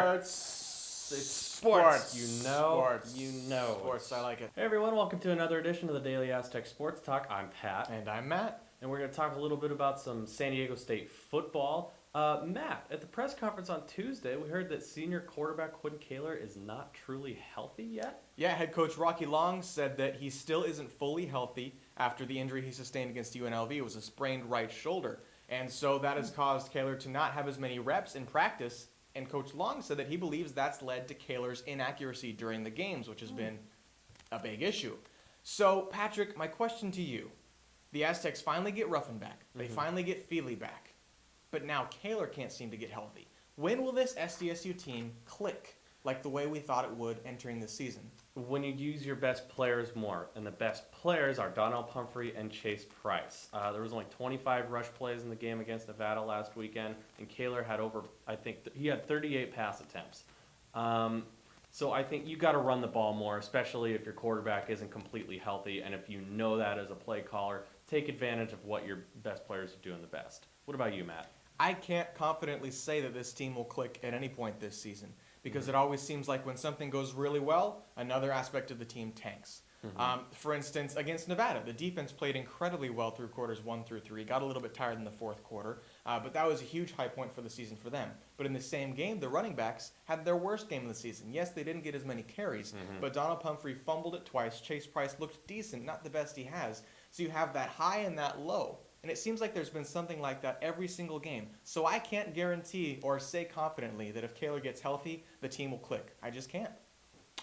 It's sports. You know. Sports. I like it. Hey everyone, welcome to another edition of the Daily Aztec Sports Talk. I'm Pat. And I'm Matt. And we're going to talk a little bit about some San Diego State football. Matt, at the press conference on Tuesday, we heard that senior quarterback Quinn Kaler is not truly healthy yet. Yeah, head coach Rocky Long said that he still isn't fully healthy after the injury he sustained against UNLV. It was a sprained right shoulder. And so that has caused Kaler to not have as many reps in practice. And Coach Long said that he believes that's led to Kaler's inaccuracy during the games, which has been a big issue. So, Patrick, my question to you. The Aztecs finally get Ruffin back. They finally get Feely back. But now Kaler can't seem to get healthy. When will this SDSU team click like the way we thought it would entering the season? When you use your best players more, and the best players are Donnell Pumphrey and Chase Price. There was only 25 rush plays in the game against Nevada last weekend, and Kaler had he had 38 pass attempts. So I think you got to run the ball more, especially if your quarterback isn't completely healthy, and if you know that as a play caller, take advantage of what your best players are doing the best. What about you, Matt? I can't confidently say that this team will click at any point this season because it always seems like when something goes really well, another aspect of the team tanks. For instance, against Nevada, the defense played incredibly well through quarters 1 through 3, got a little bit tired in the fourth quarter, but that was a huge high point for the season for them. But in the same game, the running backs had their worst game of the season. Yes, they didn't get as many carries, but Donald Pumphrey fumbled it twice. Chase Price looked decent, not the best he has. So you have that high and that low. And it seems like there's been something like that every single game. So I can't guarantee or say confidently that if Kaler gets healthy, the team will click. I just can't.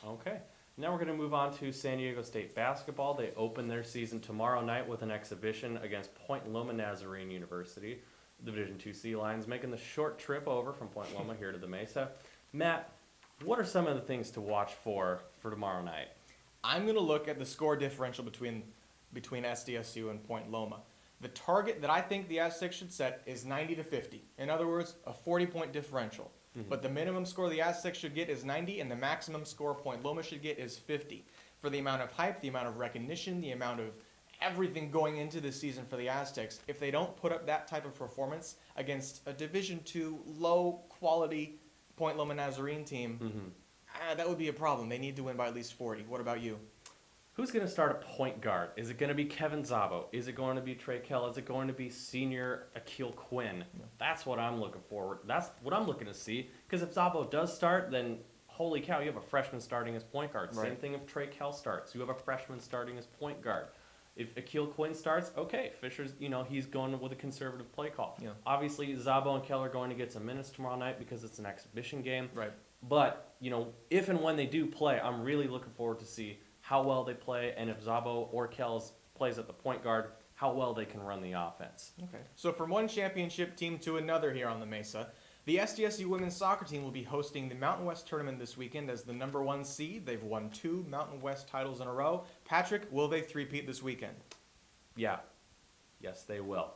Okay. Now we're going to move on to San Diego State basketball. They open their season tomorrow night with an exhibition against Point Loma Nazarene University. The Division II Sea Lions making the short trip over from Point Loma here to the Mesa. Matt, what are some of the things to watch for tomorrow night? I'm going to look at the score differential between SDSU and Point Loma. The target that I think the Aztecs should set is 90 to 50. In other words, a 40-point differential. But the minimum score the Aztecs should get is 90, and the maximum score Point Loma should get is 50. For the amount of hype, the amount of recognition, the amount of everything going into this season for the Aztecs, if they don't put up that type of performance against a Division II low-quality Point Loma Nazarene team, that would be a problem. They need to win by at least 40. What about you? Who's going to start a point guard? Is it going to be Kevin Zabo? Is it going to be Trey Kell? Is it going to be senior Akil Quinn? Yeah. That's what I'm looking forward. That's what I'm looking to see. Because if Zabo does start, then holy cow, you have a freshman starting as point guard. Right. Same thing if Trey Kell starts. You have a freshman starting as point guard. If Akil Quinn starts, okay, Fisher's, he's going with a conservative play call. Yeah. Obviously, Zabo and Kell are going to get some minutes tomorrow night because it's an exhibition game. Right. But, if and when they do play, I'm really looking forward to see how well they play, and if Zabo or Kells plays at the point guard, how well they can run the offense. Okay. So from one championship team to another here on the Mesa, the SDSU women's soccer team will be hosting the Mountain West tournament this weekend as the number 1 seed. They've won 2 Mountain West titles in a row. Patrick, will they three-peat this weekend? Yeah. Yes, they will.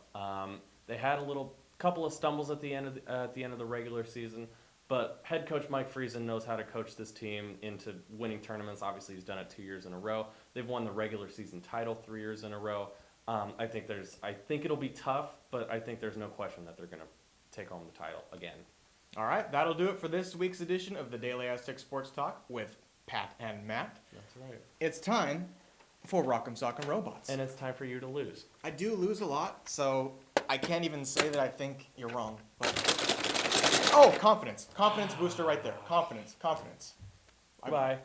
They had a couple of stumbles at the end of the regular season. But head coach Mike Friesen knows how to coach this team into winning tournaments. Obviously, he's done it 2 years in a row. They've won the regular season title 3 years in a row. I think it'll be tough, but I think there's no question that they're going to take home the title again. All right, that'll do it for this week's edition of the Daily Aztec Sports Talk with Pat and Matt. That's right. It's time for Rock'em Sock'em Robots. And it's time for you to lose. I do lose a lot, so I can't even say that I think you're wrong, but... Oh, confidence. Confidence booster right there. Confidence. Bye.